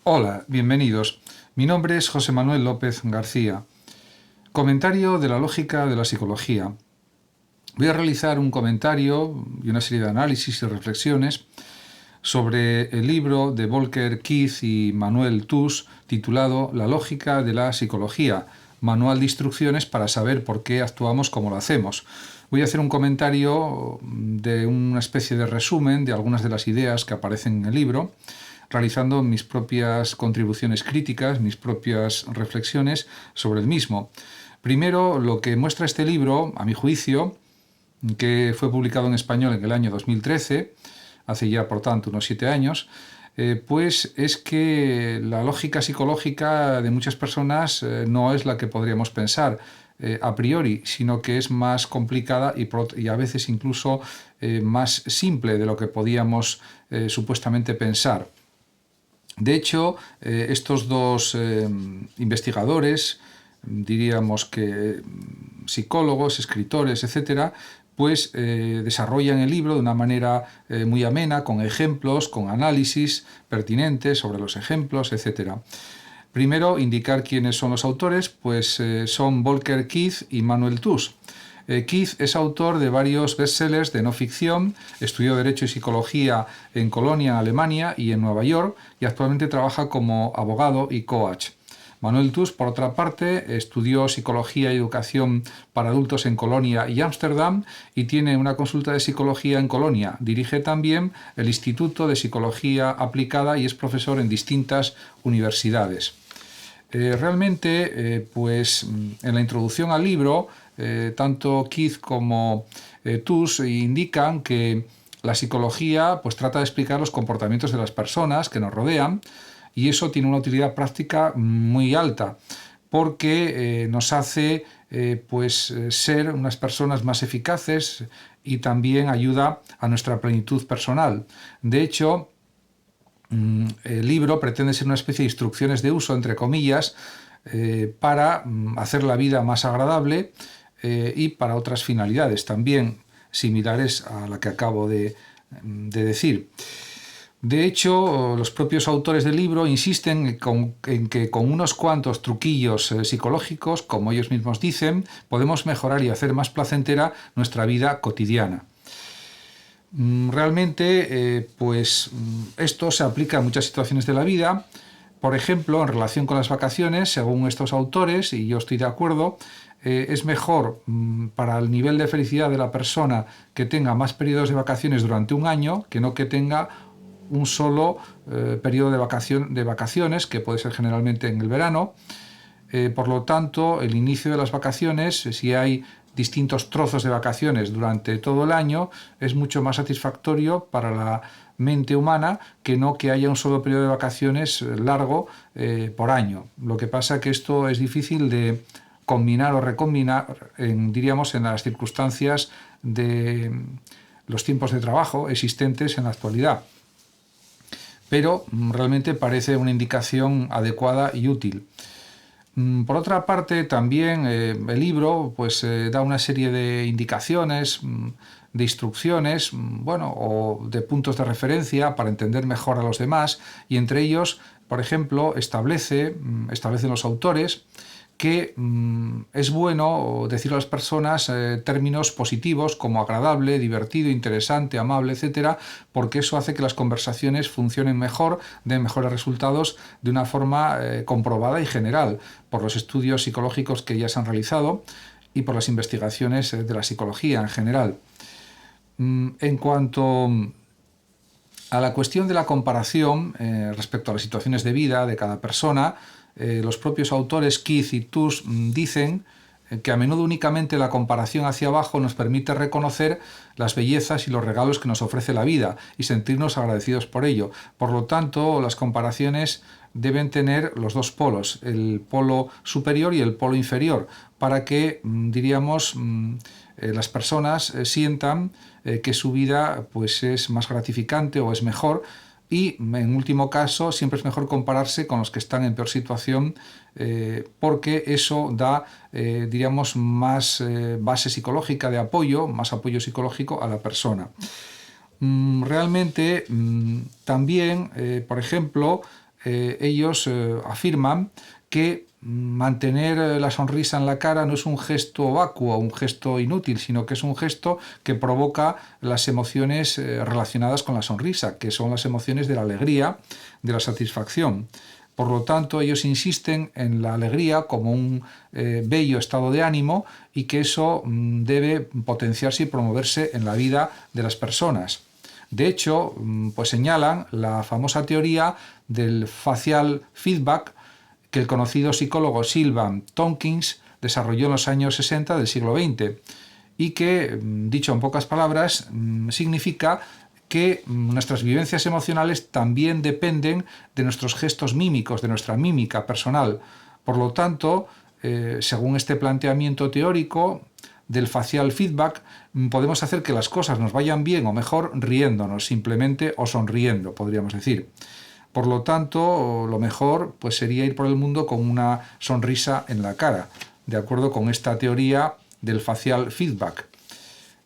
Hola, bienvenidos. Mi nombre es José Manuel López García. Comentario de la lógica de la psicología. Voy a realizar un comentario y una serie de análisis y reflexiones sobre el libro de Volker Keith y Manuel Tus titulado La lógica de la psicología, manual de instrucciones para saber por qué actuamos como lo hacemos. Voy a hacer un comentario de una especie de resumen de algunas de las ideas que aparecen en el libro, realizando mis propias contribuciones críticas, mis propias reflexiones sobre el mismo. Primero, lo que muestra este libro, a mi juicio, que fue publicado en español en el año 2013, hace ya por tanto unos 7 años, pues es que la lógica psicológica de muchas personas no es la que podríamos pensar a priori, sino que es más complicada y a veces incluso más simple de lo que podíamos supuestamente pensar. De hecho, estos dos investigadores, diríamos que psicólogos, escritores, etcétera, pues desarrollan el libro de una manera muy amena, con ejemplos, con análisis pertinentes sobre los ejemplos, etcétera. Primero, indicar quiénes son los autores, pues son Volker Keith y Manuel Tus. Keith es autor de varios bestsellers de no ficción, estudió Derecho y Psicología en Colonia, Alemania y en Nueva York, y actualmente trabaja como abogado y coach. Manuel Tus, por otra parte, estudió Psicología y Educación para Adultos en Colonia y Ámsterdam y tiene una consulta de psicología en Colonia. Dirige también el Instituto de Psicología Aplicada y es profesor en distintas universidades. Realmente, pues en la introducción al libro, tanto Keith como Tus indican que la psicología pues trata de explicar los comportamientos de las personas que nos rodean, y eso tiene una utilidad práctica muy alta porque nos hace ser unas personas más eficaces y también ayuda a nuestra plenitud personal. De hecho, el libro pretende ser una especie de instrucciones de uso, entre comillas, para hacer la vida más agradable y para otras finalidades también similares a la que acabo de decir. De hecho, los propios autores del libro insisten en que con unos cuantos truquillos psicológicos, como ellos mismos dicen, podemos mejorar y hacer más placentera nuestra vida cotidiana. Realmente, esto se aplica a muchas situaciones de la vida. Por ejemplo, en relación con las vacaciones, según estos autores, y yo estoy de acuerdo, es mejor para el nivel de felicidad de la persona que tenga más periodos de vacaciones durante un año que no que tenga un solo periodo de vacaciones, que puede ser generalmente en el verano. Por lo tanto, el inicio de las vacaciones, si hay distintos trozos de vacaciones durante todo el año, es mucho más satisfactorio para la mente humana que no que haya un solo periodo de vacaciones largo por año. Lo que pasa es que esto es difícil de combinar o recombinar, diríamos, en las circunstancias de los tiempos de trabajo existentes en la actualidad. Pero realmente parece una indicación adecuada y útil. Por otra parte, también el libro da una serie de indicaciones, de instrucciones, o de puntos de referencia para entender mejor a los demás, y entre ellos, por ejemplo, establecen los autores que es bueno decir a las personas términos positivos como agradable, divertido, interesante, amable, etcétera, porque eso hace que las conversaciones funcionen mejor, den mejores resultados de una forma comprobada y general por los estudios psicológicos que ya se han realizado y por las investigaciones de la psicología en general. En cuanto a la cuestión de la comparación respecto a las situaciones de vida de cada persona, los propios autores Keith y Tus dicen que a menudo únicamente la comparación hacia abajo nos permite reconocer las bellezas y los regalos que nos ofrece la vida y sentirnos agradecidos por ello. Por lo tanto, las comparaciones deben tener los dos polos, el polo superior y el polo inferior, para que, diríamos, las personas sientan que su vida es más gratificante o es mejor. Y, en último caso, siempre es mejor compararse con los que están en peor situación porque eso da, diríamos, más base psicológica de apoyo, más apoyo psicológico a la persona. Realmente, también, por ejemplo, ellos afirman que mantener la sonrisa en la cara no es un gesto vacuo, un gesto inútil, sino que es un gesto que provoca las emociones relacionadas con la sonrisa, que son las emociones de la alegría, de la satisfacción. Por lo tanto, ellos insisten en la alegría como un bello estado de ánimo y que eso debe potenciarse y promoverse en la vida de las personas. De hecho, pues señalan la famosa teoría del facial feedback que el conocido psicólogo Sylvan Tompkins desarrolló en los años 60 del siglo XX y que, dicho en pocas palabras, significa que nuestras vivencias emocionales también dependen de nuestros gestos mímicos, de nuestra mímica personal. Por lo tanto, según este planteamiento teórico del facial feedback, podemos hacer que las cosas nos vayan bien o mejor riéndonos simplemente o sonriendo, podríamos decir. Por lo tanto, lo mejor pues, sería ir por el mundo con una sonrisa en la cara, de acuerdo con esta teoría del facial feedback.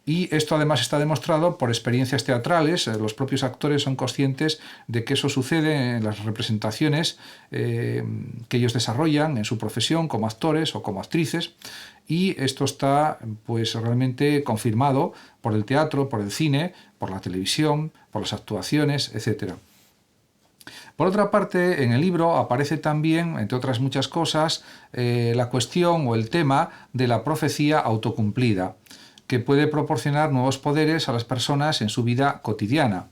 Y esto además está demostrado por experiencias teatrales. Los propios actores son conscientes de que eso sucede en las representaciones que ellos desarrollan en su profesión como actores o como actrices. Y esto está pues, realmente confirmado por el teatro, por el cine, por la televisión, por las actuaciones, etc. Por otra parte, en el libro aparece también, entre otras muchas cosas, la cuestión o el tema de la profecía autocumplida, que puede proporcionar nuevos poderes a las personas en su vida cotidiana.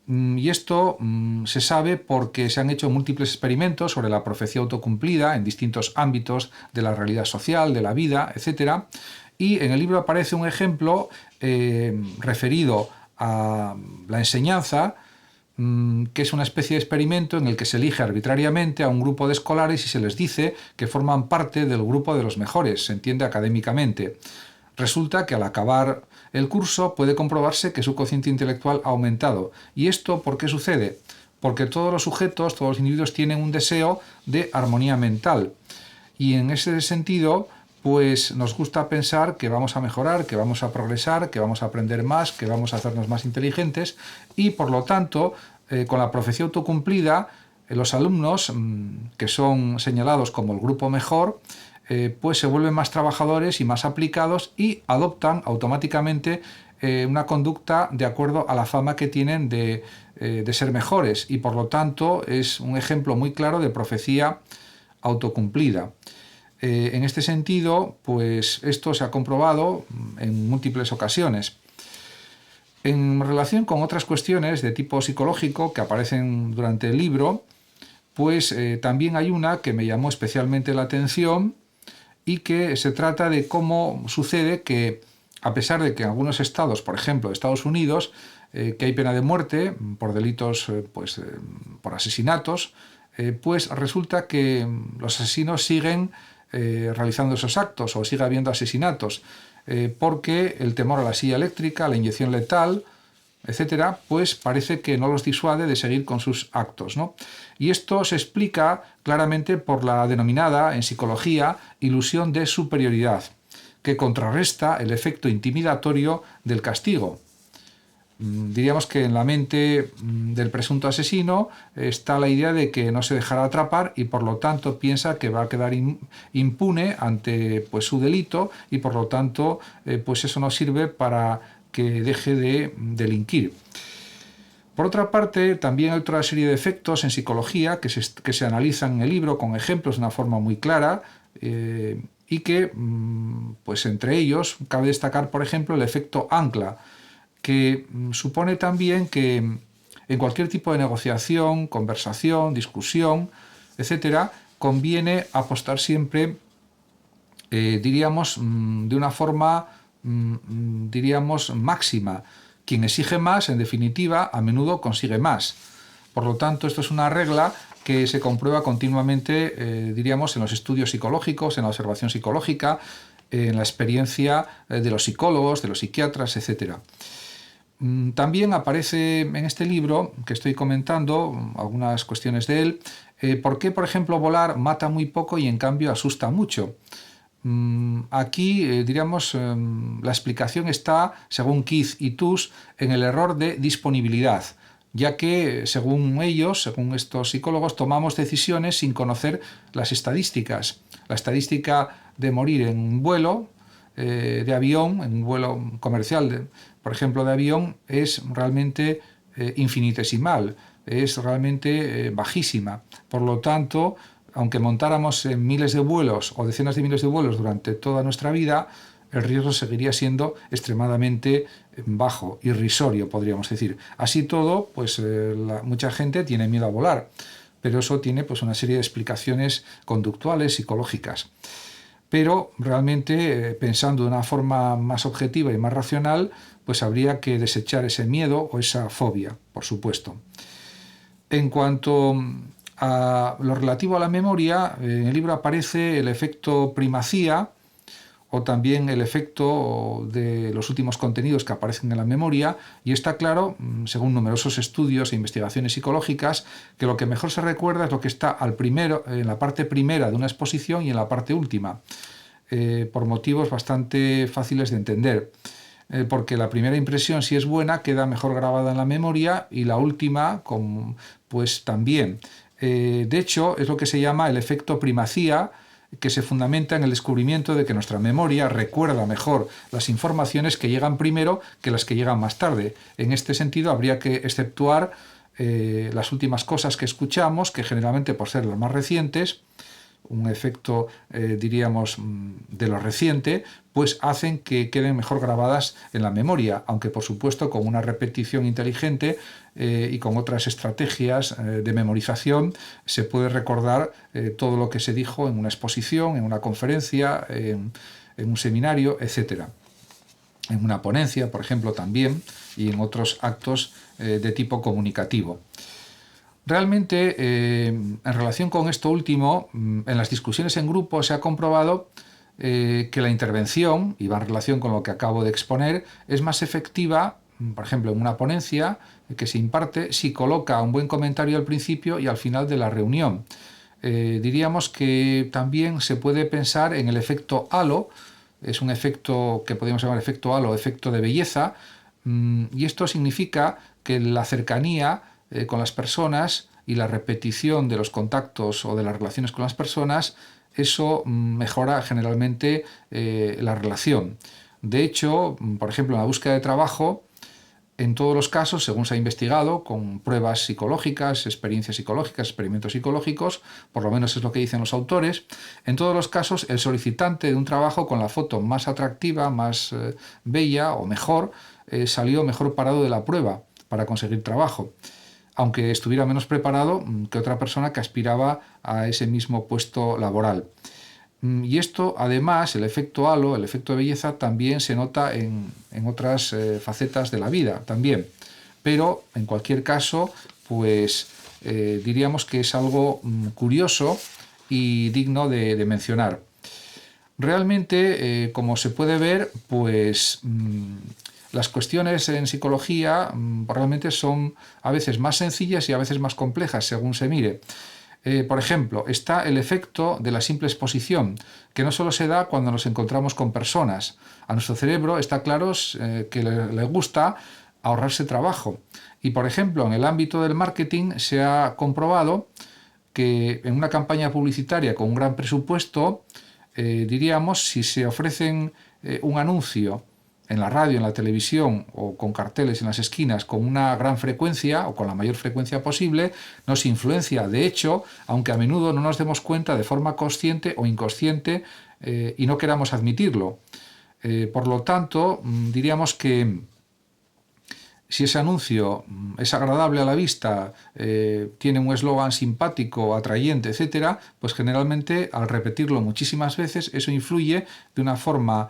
Y esto se sabe porque se han hecho múltiples experimentos sobre la profecía autocumplida en distintos ámbitos de la realidad social, de la vida, etc. Y en el libro aparece un ejemplo referido a la enseñanza, que es una especie de experimento en el que se elige arbitrariamente a un grupo de escolares y se les dice que forman parte del grupo de los mejores, se entiende académicamente. Resulta que al acabar el curso puede comprobarse que su cociente intelectual ha aumentado. ¿Y esto por qué sucede? Porque todos los sujetos, todos los individuos tienen un deseo de armonía mental. Y en ese sentido, pues nos gusta pensar que vamos a mejorar, que vamos a progresar, que vamos a aprender más, que vamos a hacernos más inteligentes y, por lo tanto, con la profecía autocumplida, los alumnos que son señalados como el grupo mejor, pues se vuelven más trabajadores y más aplicados y adoptan automáticamente una conducta de acuerdo a la fama que tienen de ser mejores y por lo tanto es un ejemplo muy claro de profecía autocumplida. En este sentido, pues esto se ha comprobado en múltiples ocasiones. En relación con otras cuestiones de tipo psicológico que aparecen durante el libro, pues también hay una que me llamó especialmente la atención y que se trata de cómo sucede que, a pesar de que en algunos estados, por ejemplo, Estados Unidos, que hay pena de muerte por delitos, por asesinatos, pues resulta que los asesinos siguen realizando esos actos o sigue habiendo asesinatos, porque el temor a la silla eléctrica, a la inyección letal, etcétera, pues parece que no los disuade de seguir con sus actos, ¿no? Y esto se explica claramente por la denominada en psicología ilusión de superioridad, que contrarresta el efecto intimidatorio del castigo. Diríamos que en la mente del presunto asesino está la idea de que no se dejará atrapar y por lo tanto piensa que va a quedar impune ante pues, su delito y por lo tanto pues eso no sirve para que deje de delinquir. Por otra parte, también hay otra serie de efectos en psicología que se analizan en el libro con ejemplos de una forma muy clara y que, pues entre ellos, cabe destacar, por ejemplo, el efecto ancla, que supone también que en cualquier tipo de negociación, conversación, discusión, etcétera, conviene apostar siempre, diríamos, de una forma, diríamos, máxima. Quien exige más, en definitiva, a menudo consigue más. Por lo tanto, esto es una regla que se comprueba continuamente, diríamos, en los estudios psicológicos, en la observación psicológica, en la experiencia de los psicólogos, de los psiquiatras, etcétera. También aparece en este libro que estoy comentando algunas cuestiones de él, por qué, por ejemplo, volar mata muy poco y en cambio asusta mucho. Aquí, diríamos, la explicación está, según Keith y Tuss, en el error de disponibilidad. ya que, según ellos, según estos psicólogos, tomamos decisiones sin conocer las estadísticas. La estadística de morir en un vuelo de avión, en un vuelo comercial, por ejemplo, de avión, es realmente infinitesimal, es realmente bajísima. Por lo tanto, aunque montáramos en miles de vuelos o decenas de miles de vuelos durante toda nuestra vida, el riesgo seguiría siendo extremadamente bajo, irrisorio, podríamos decir. Así todo, pues mucha gente tiene miedo a volar, pero eso tiene pues una serie de explicaciones conductuales, psicológicas. Pero realmente, pensando de una forma más objetiva y más racional, pues habría que desechar ese miedo o esa fobia, por supuesto. En cuanto a lo relativo a la memoria, en el libro aparece el efecto primacía o también el efecto de los últimos contenidos que aparecen en la memoria, y está claro, según numerosos estudios e investigaciones psicológicas, que lo que mejor se recuerda es lo que está en la parte primera de una exposición y en la parte última, por motivos bastante fáciles de entender. Porque la primera impresión, si es buena, queda mejor grabada en la memoria, y la última, pues también. De hecho, es lo que se llama el efecto primacía, que se fundamenta en el descubrimiento de que nuestra memoria recuerda mejor las informaciones que llegan primero que las que llegan más tarde. En este sentido, habría que exceptuar las últimas cosas que escuchamos, que generalmente, por ser las más recientes, un efecto, diríamos, de lo reciente, pues hacen que queden mejor grabadas en la memoria, aunque por supuesto con una repetición inteligente y con otras estrategias de memorización se puede recordar todo lo que se dijo en una exposición, en una conferencia, en un seminario, etc. En una ponencia, por ejemplo, también, y en otros actos de tipo comunicativo. Realmente, en relación con esto último, en las discusiones en grupo se ha comprobado que la intervención, y va en relación con lo que acabo de exponer, es más efectiva, por ejemplo, en una ponencia que se imparte, si coloca un buen comentario al principio y al final de la reunión. Diríamos que también se puede pensar en el efecto halo, es un efecto que podríamos llamar efecto halo, efecto de belleza, y esto significa que la cercanía con las personas y la repetición de los contactos o de las relaciones con las personas, eso mejora generalmente la relación. De hecho, por ejemplo, en la búsqueda de trabajo, en todos los casos, según se ha investigado, con pruebas psicológicas, experiencias psicológicas, experimentos psicológicos, por lo menos es lo que dicen los autores, en todos los casos el solicitante de un trabajo con la foto más atractiva, más bella o mejor, salió mejor parado de la prueba para conseguir trabajo, aunque estuviera menos preparado que otra persona que aspiraba a ese mismo puesto laboral. Y esto, además, el efecto halo, el efecto de belleza, también se nota en otras facetas de la vida también. Pero, en cualquier caso, pues diríamos que es algo curioso y digno de mencionar. Realmente, como se puede ver, pues las cuestiones en psicología realmente son a veces más sencillas y a veces más complejas, según se mire. Por ejemplo, está el efecto de la simple exposición, que no solo se da cuando nos encontramos con personas. A nuestro cerebro está claro que le gusta ahorrarse trabajo. Y, por ejemplo, en el ámbito del marketing se ha comprobado que en una campaña publicitaria con un gran presupuesto, diríamos, si se ofrecen un anuncio en la radio, en la televisión o con carteles en las esquinas con una gran frecuencia o con la mayor frecuencia posible, nos influencia. De hecho, aunque a menudo no nos demos cuenta de forma consciente o inconsciente y no queramos admitirlo. Por lo tanto, diríamos que si ese anuncio es agradable a la vista, tiene un eslogan simpático, atrayente, etc., pues generalmente al repetirlo muchísimas veces eso influye de una forma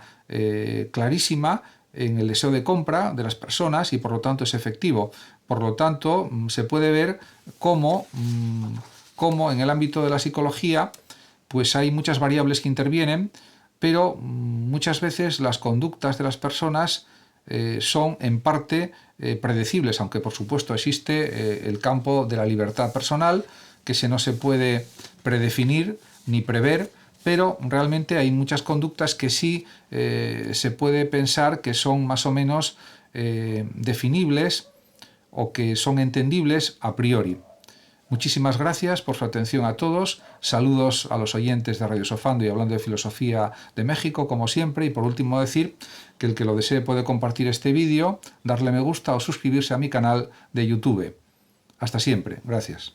clarísima en el deseo de compra de las personas y por lo tanto es efectivo. Por lo tanto, se puede ver cómo en el ámbito de la psicología pues hay muchas variables que intervienen, pero muchas veces las conductas de las personas son en parte predecibles, aunque por supuesto existe el campo de la libertad personal, que no se puede predefinir ni prever, pero realmente hay muchas conductas que sí se puede pensar que son más o menos definibles o que son entendibles a priori. Muchísimas gracias por su atención a todos. Saludos a los oyentes de Radio Sofando y Hablando de Filosofía de México, como siempre. Y por último decir que el que lo desee puede compartir este vídeo, darle me gusta o suscribirse a mi canal de YouTube. Hasta siempre. Gracias.